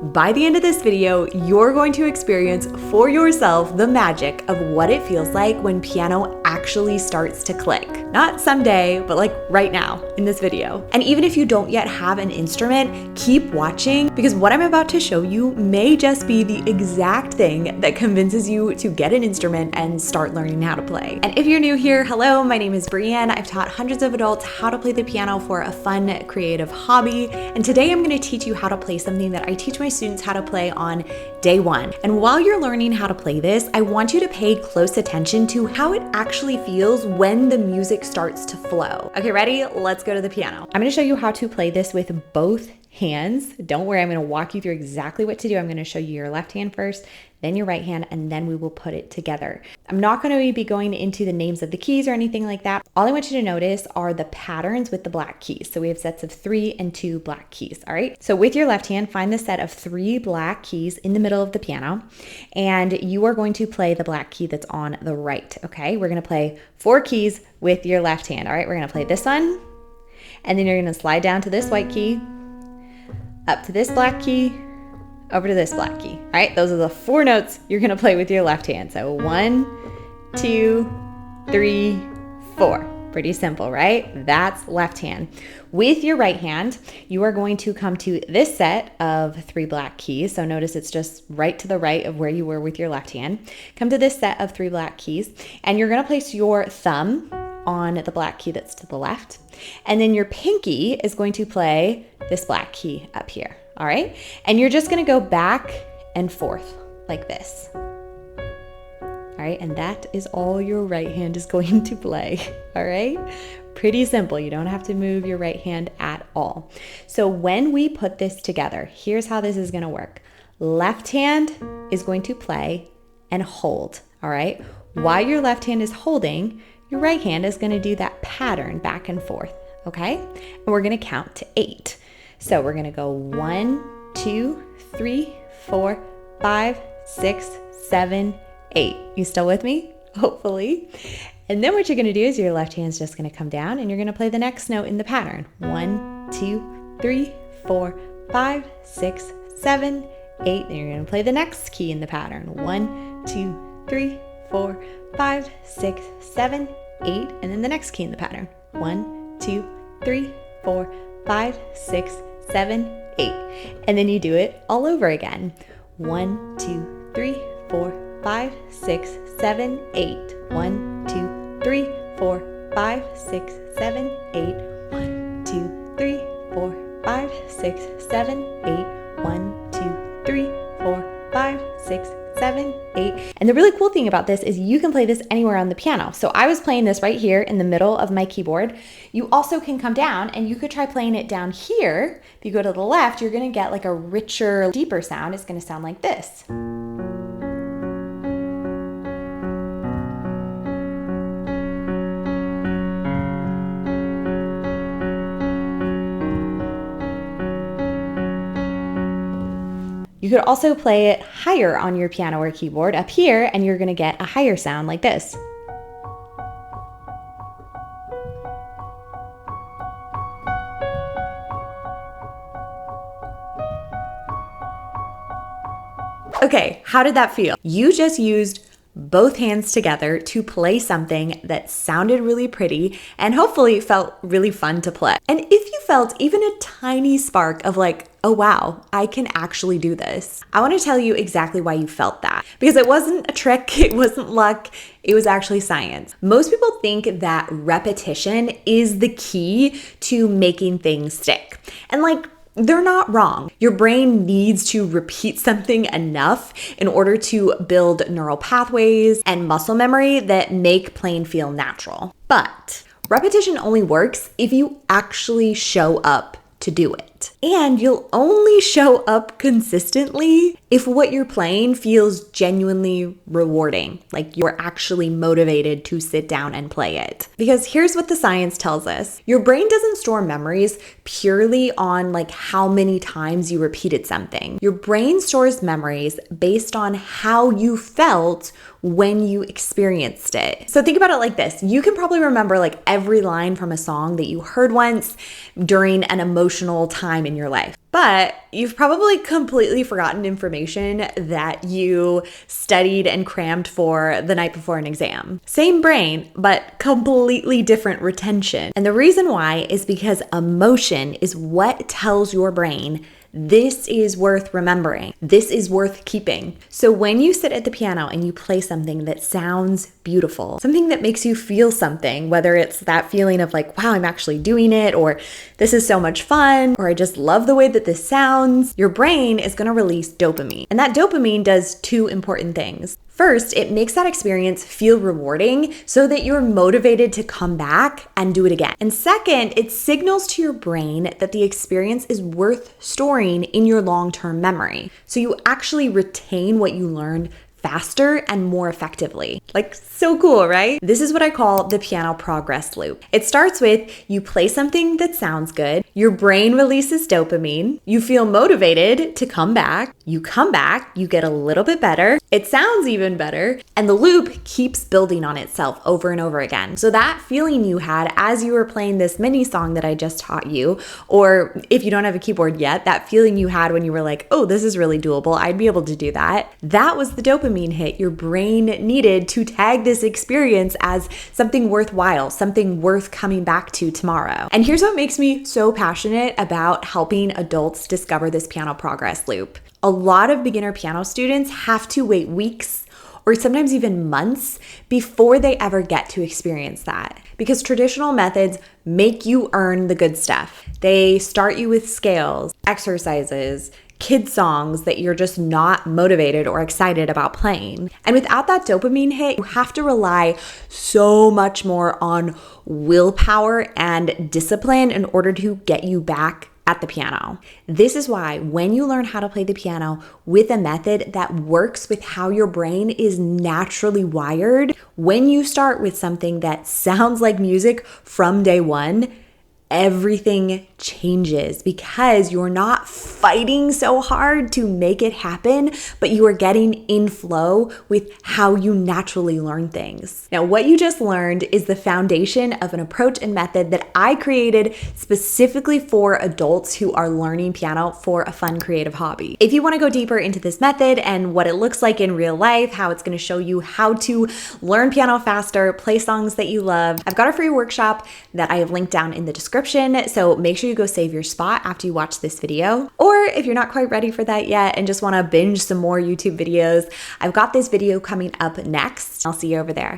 By the end of this video, you're going to experience for yourself the magic of what it feels like when piano actually starts to click. Not someday, but like right now in this video. And even if you don't yet have an instrument, keep watching because what I'm about to show you may just be the exact thing that convinces you to get an instrument and start learning how to play. And if you're new here, hello, my name is Brienne. I've taught hundreds of adults how to play the piano for a fun, creative hobby. And today I'm going to teach you how to play something that I teach my students how to play on day one. And while you're learning how to play this, I want you to pay close attention to how it actually feels when the music starts to flow. Okay, ready? Let's go to the piano. I'm going to show you how to play this with both hands. Don't worry, I'm going to walk you through exactly what to do. I'm going to show you your left hand first, then your right hand, and then we will put it together. I'm not going to be going into the names of the keys or anything like that. All I want you to notice are the patterns with the black keys. So we have sets of 3 and 2 black keys, all right? So with your left hand, find the set of 3 black keys in the middle of the piano, and you are going to play the black key that's on the right, okay? We're going to play 4 keys with your left hand, all right? We're going to play this one, and then you're going to slide down to this white key, up to this black key, over to this black key. All right, those are the 4 notes you're gonna play with your left hand. So 1, 2, 3, 4. Pretty simple, right? That's left hand. With your right hand, you are going to come to this set of 3 black keys. So notice it's just right to the right of where you were with your left hand. Come to this set of 3 black keys, and you're gonna place your thumb on the black key that's to the left. And then your pinky is going to play this black key up here, all right? And you're just gonna go back and forth like this. All right, and that is all your right hand is going to play, all right? Pretty simple, you don't have to move your right hand at all. So when we put this together, here's how this is gonna work. Left hand is going to play and hold, all right? While your left hand is holding, your right hand is gonna do that pattern back and forth, okay? And we're gonna count to 8. So we're gonna go 1, 2, 3, 4, 5, 6, 7, 8. You still with me? Hopefully. And then what you're gonna do is your left hand's just gonna come down and you're gonna play the next note in the pattern. 1, 2, 3, 4, 5, 6, 7, 8. And you're gonna play the next key in the pattern. 1, 2, 3, 4, 5, 6, 7, 8, and then the next key in the pattern. 1, 2, 3, 4, 5, 6, 7, 8. And then you do it all over again. 1, 2, 3, 4, 5, 6, 7, 8. 1, 2, 3, 4, 5, 6, 7, 8. 1, 2, 3, 4, 5, 6, 7, 8. 1, 2, 3, 4, 5, 6, 7, 8. And the really cool thing about this is you can play this anywhere on the piano. So I was playing this right here in the middle of my keyboard. You also can come down and you could try playing it down here. If you go to the left, you're gonna get like a richer, deeper sound. It's gonna sound like this. You could also play it higher on your piano or keyboard up here, and you're gonna get a higher sound like this. Okay, how did that feel? You just used both hands together to play something that sounded really pretty and hopefully felt really fun to play. And if you felt even a tiny spark of like, oh wow, I can actually do this, I want to tell you exactly why you felt that. Because it wasn't a trick, it wasn't luck, it was actually science. Most people think that repetition is the key to making things stick. And like, they're not wrong. Your brain needs to repeat something enough in order to build neural pathways and muscle memory that make playing feel natural. But repetition only works if you actually show up to do it. And you'll only show up consistently if what you're playing feels genuinely rewarding, like you're actually motivated to sit down and play it. Because here's what the science tells us. Your brain doesn't store memories purely on like how many times you repeated something. Your brain stores memories based on how you felt when you experienced it. So think about it like this. You can probably remember like every line from a song that you heard once during an emotional time time in your life. But you've probably completely forgotten information that you studied and crammed for the night before an exam. Same brain, but completely different retention. And the reason why is because emotion is what tells your brain this is worth remembering. This is worth keeping. So when you sit at the piano and you play something that sounds beautiful, something that makes you feel something, whether it's that feeling of like, wow, I'm actually doing it, or this is so much fun, or I just love the way that this sounds, your brain is going to release dopamine. And that dopamine does two important things. First, it makes that experience feel rewarding so that you're motivated to come back and do it again. And second, it signals to your brain that the experience is worth storing in your long-term memory. So you actually retain what you learned faster and more effectively. Like, so cool, right? This is what I call the piano progress loop. It starts with you play something that sounds good, your brain releases dopamine, you feel motivated to come back, you get a little bit better, it sounds even better, and the loop keeps building on itself over and over again. So that feeling you had as you were playing this mini song that I just taught you, or if you don't have a keyboard yet, that feeling you had when you were like, oh, this is really doable, I'd be able to do that. That was the dopamine hit your brain needed to tag this experience as something worthwhile, something worth coming back to tomorrow. And here's what makes me so passionate about helping adults discover this piano progress loop. A lot of beginner piano students have to wait weeks or sometimes even months before they ever get to experience that. Because traditional methods make you earn the good stuff. They start you with scales, exercises, kid songs that you're just not motivated or excited about playing. And without that dopamine hit, you have to rely so much more on willpower and discipline in order to get you back at the piano. This is why when you learn how to play the piano with a method that works with how your brain is naturally wired, when you start with something that sounds like music from day one, everything changes because you're not fighting so hard to make it happen, but you are getting in flow with how you naturally learn things. Now, what you just learned is the foundation of an approach and method that I created specifically for adults who are learning piano for a fun, creative hobby. If you want to go deeper into this method and what it looks like in real life, how it's going to show you how to learn piano faster, play songs that you love, I've got a free workshop that I have linked down in the description. So make sure you go save your spot after you watch this video. Or if you're not quite ready for that yet and just want to binge some more YouTube videos, I've got this video coming up next. I'll see you over there.